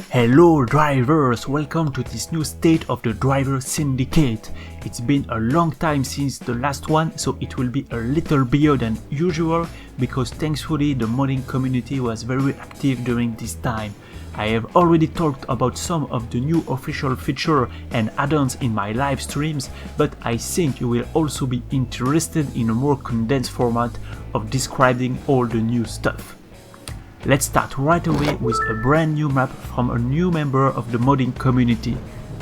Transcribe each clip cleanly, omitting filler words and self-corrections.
Hello drivers, welcome to this new state of the driver syndicate. It's been a long time since the last one, so it will be a little bigger than usual because thankfully the modding community was very active during this time. I have already talked about some of the new official features and add-ons in my live streams, but I think you will also be interested in a more condensed format of describing all the new stuff. Let's start right away with a brand new map from a new member of the modding community.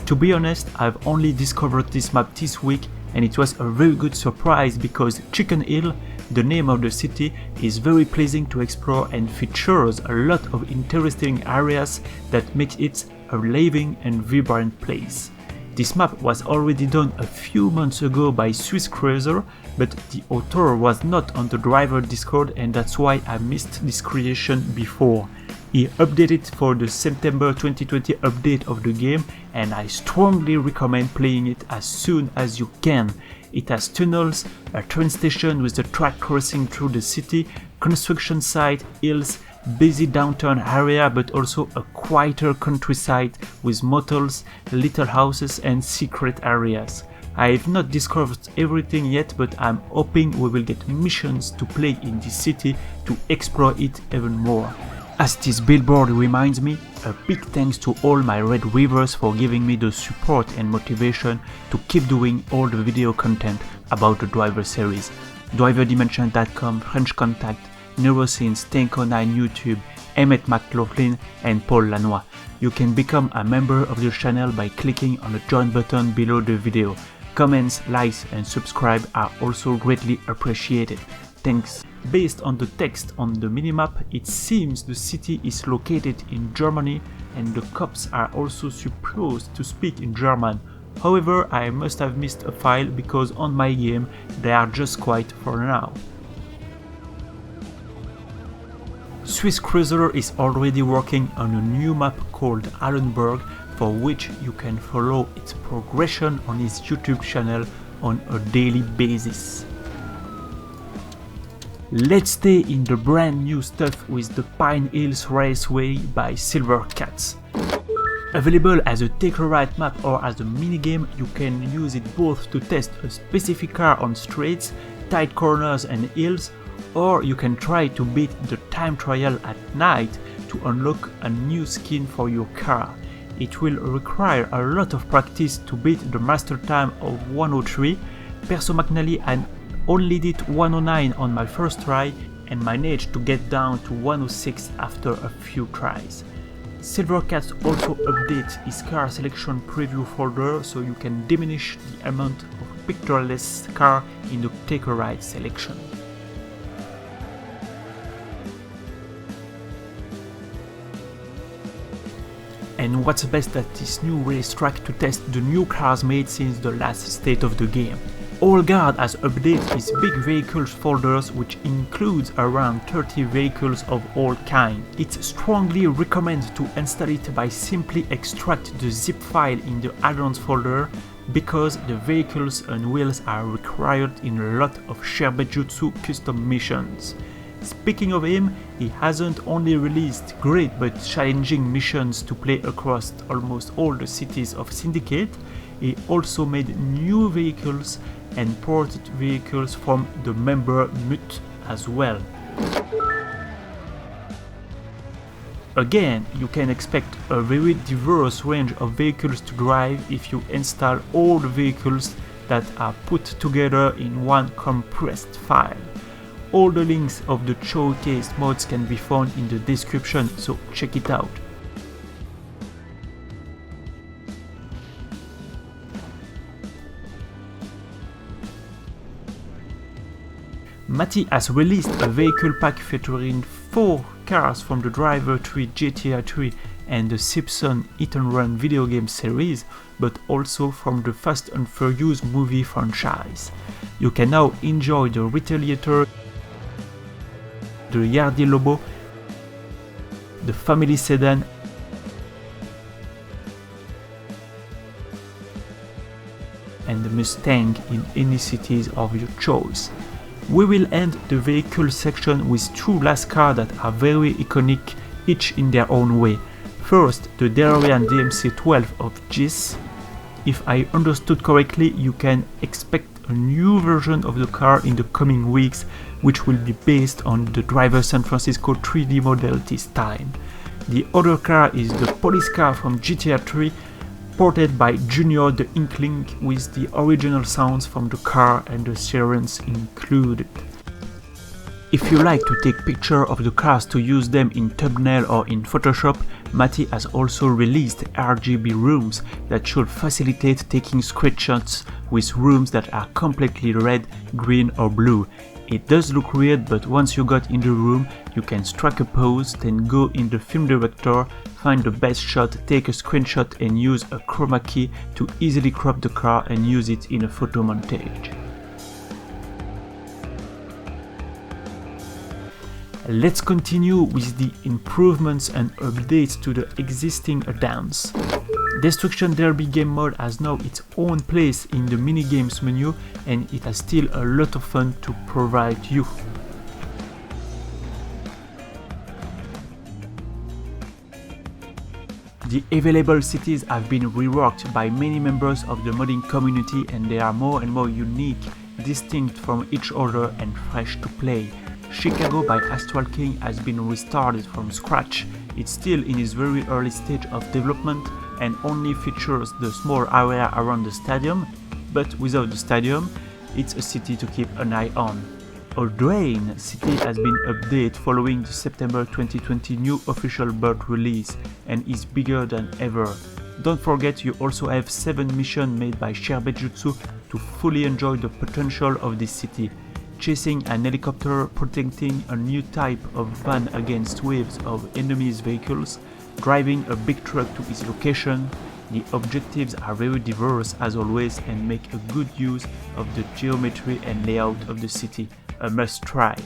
To be honest, I've only discovered this map this week and it was a very good surprise because Chickenhill, the name of the city, is very pleasing to explore and features a lot of interesting areas that make it a living and vibrant place. This map was already done a few months ago by SwissCruiser, but the author was not on the driver Discord and that's why I missed this creation before. He updated for the September 2020 update of the game and I strongly recommend playing it as soon as you can. It has tunnels, a train station with the track crossing through the city, construction site, hills, busy downtown area, but also a quieter countryside with motels, little houses and secret areas. I have not discovered everything yet, but I'm hoping we will get missions to play in this city to explore it even more. As this billboard reminds me, a big thanks to all my red weavers for giving me the support and motivation to keep doing all the video content about the driver series. DriverDimension.com, French Contact, Neuroscenes, Tanko9 YouTube, Emmett McLaughlin and Paul Lanois. You can become a member of the channel by clicking on the join button below the video. Comments, likes and subscribe are also greatly appreciated. Thanks. Based on the text on the minimap, it seems the city is located in Germany and the cops are also supposed to speak in German. However, I must have missed a file because on my game they are just quiet for now. SwissCruiser is already working on a new map called Allenberg, for which you can follow its progression on his YouTube channel on a daily basis. Let's stay in the brand new stuff with the Pine Hills Raceway by Silvercatz. Available as a take-a-ride map or as a minigame, you can use it both to test a specific car on straights, tight corners and hills, or you can try to beat the time trial at night to unlock a new skin for your car. It will require a lot of practice to beat the master time of 103. Personally, I only did 109 on my first try and managed to get down to 106 after a few tries. Silvercatz also updates his car selection preview folder so you can diminish the amount of pictureless car in the take-a-ride selection. And what's best at this new racetrack to test the new cars made since the last state of the game. Hallgarth has updated his big vehicles folders, which includes around 30 vehicles of all kinds. It strongly recommends to install it by simply extract the zip file in the addons folder because the vehicles and wheels are required in a lot of Sherbetjutsu custom missions. Speaking of him, he hasn't only released great but challenging missions to play across almost all the cities of Syndicate, he also made new vehicles and ported vehicles from the member MUT as well. Again, you can expect a very diverse range of vehicles to drive if you install all the vehicles that are put together in one compressed file. All the links of the showcased mods can be found in the description, so check it out. Matty has released a vehicle pack featuring 4 cars from the Driver 3 GTA 3 and the Simpson Hit and Run video game series, but also from the Fast and Furious movie franchise. You can now enjoy the Retaliator, the Yardi Lobo, the Family Sedan, and the Mustang in any cities of your choice. We will end the vehicle section with 2 last cars that are very iconic, each in their own way. First, the DeLorean DMC-12 of GIS. If I understood correctly, you can expect a new version of the car in the coming weeks, which will be based on the Driver San Francisco 3D model this time. The other car is the police car from GTA 3, ported by Junior the Inkling with the original sounds from the car and the sirens included. If you like to take pictures of the cars to use them in thumbnail or in Photoshop, Matty has also released RGB rooms that should facilitate taking screenshots with rooms that are completely red, green or blue. It does look weird, but once you got in the room, you can strike a pose, then go in the film director, find the best shot, take a screenshot and use a chroma key to easily crop the car and use it in a photo montage. Let's continue with the improvements and updates to the existing addons. Destruction Derby game mode has now its own place in the minigames menu, and it has still a lot of fun to provide you. The available cities have been reworked by many members of the modding community, and they are more and more unique, distinct from each other and fresh to play. Chicago by Astral King has been restarted from scratch. It's still in its very early stage of development and only features the small area around the stadium, but without the stadium, it's a city to keep an eye on. Aldraine City has been updated following the September 2020 new official bird release and is bigger than ever. Don't forget, you also have 7 missions made by Sherbetjutsu to fully enjoy the potential of this city. Chasing an helicopter, protecting a new type of van against waves of enemies' vehicles, driving a big truck to its location. The objectives are very diverse as always and make a good use of the geometry and layout of the city, a must try.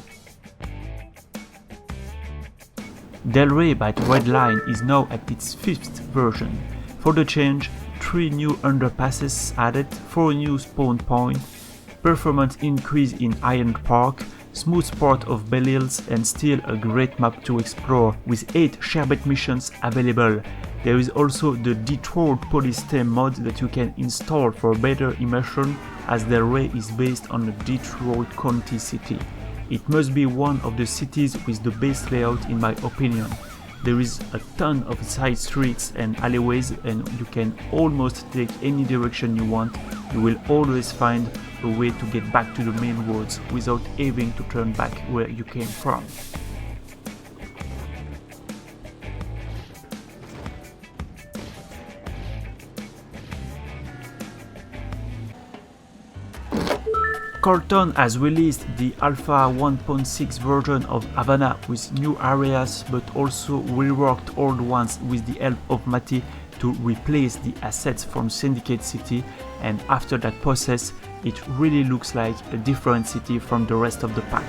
Del Rey by the Red Line is now at its 5th version. For the change, 3 new underpasses added, 4 new spawn points, performance increase in Iron Park, smooth sport of Bell Hills, and still a great map to explore with 8 Sherbet missions available. There is also the Detroit Police Theme mod that you can install for better immersion, as Del Rey is based on a Detroit County city. It must be one of the cities with the best layout in my opinion. There is a ton of side streets and alleyways, and you can almost take any direction you want. You will always find a way to get back to the main roads without having to turn back where you came from. Colton has released the Alpha 1.6 version of Havana with new areas, but also reworked old ones with the help of Matty to replace the assets from Syndicate City, and after that process it really looks like a different city from the rest of the pack.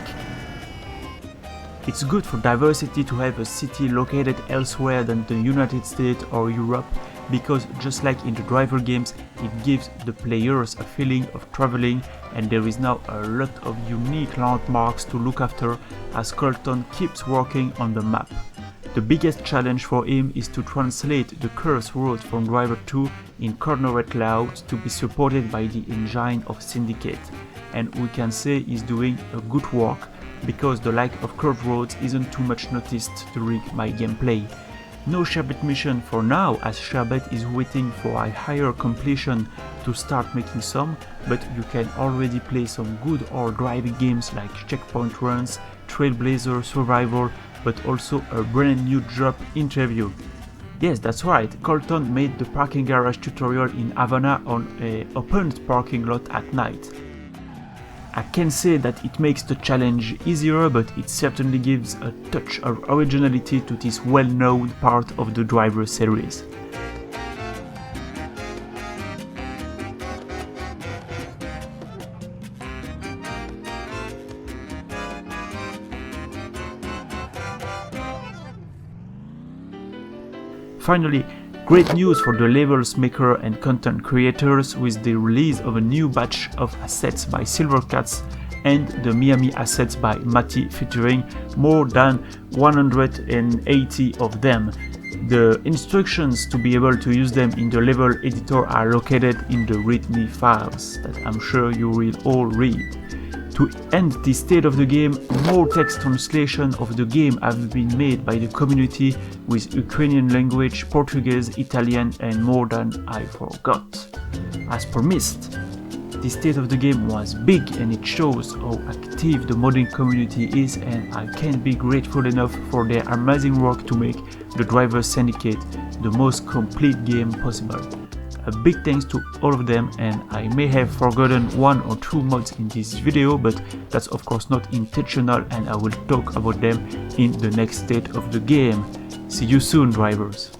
It's good for diversity to have a city located elsewhere than the United States or Europe, because just like in the driver games, it gives the players a feeling of traveling, and there is now a lot of unique landmarks to look after as Colton keeps working on the map. The biggest challenge for him is to translate the Curse roads from Driver 2 in cornerette layout to be supported by the engine of Syndicate, and we can say he's doing a good work, because the lack of curved roads isn't too much noticed during my gameplay. No Sherbet mission for now, as Sherbet is waiting for a higher completion to start making some, but you can already play some good old driving games like Checkpoint Runs, Trailblazer Survival, but also a brand new job interview. Yes, that's right, Colton made the parking garage tutorial in Havana on an opened parking lot at night. I can say that it makes the challenge easier, but it certainly gives a touch of originality to this well-known part of the driver series. Finally, great news for the levels maker and content creators with the release of a new batch of assets by Silvercatz and the Miami assets by Matty, featuring more than 180 of them. The instructions to be able to use them in the level editor are located in the README files that I'm sure you will all read. To end this state of the game, more text translation of the game have been made by the community with Ukrainian language, Portuguese, Italian and more than I forgot. As promised, the state of the game was big and it shows how active the modding community is, and I can't be grateful enough for their amazing work to make the Driver Syndicate the most complete game possible. A big thanks to all of them, and I may have forgotten 1 or 2 mods in this video, but that's of course not intentional and I will talk about them in the next state of the game. See you soon, drivers!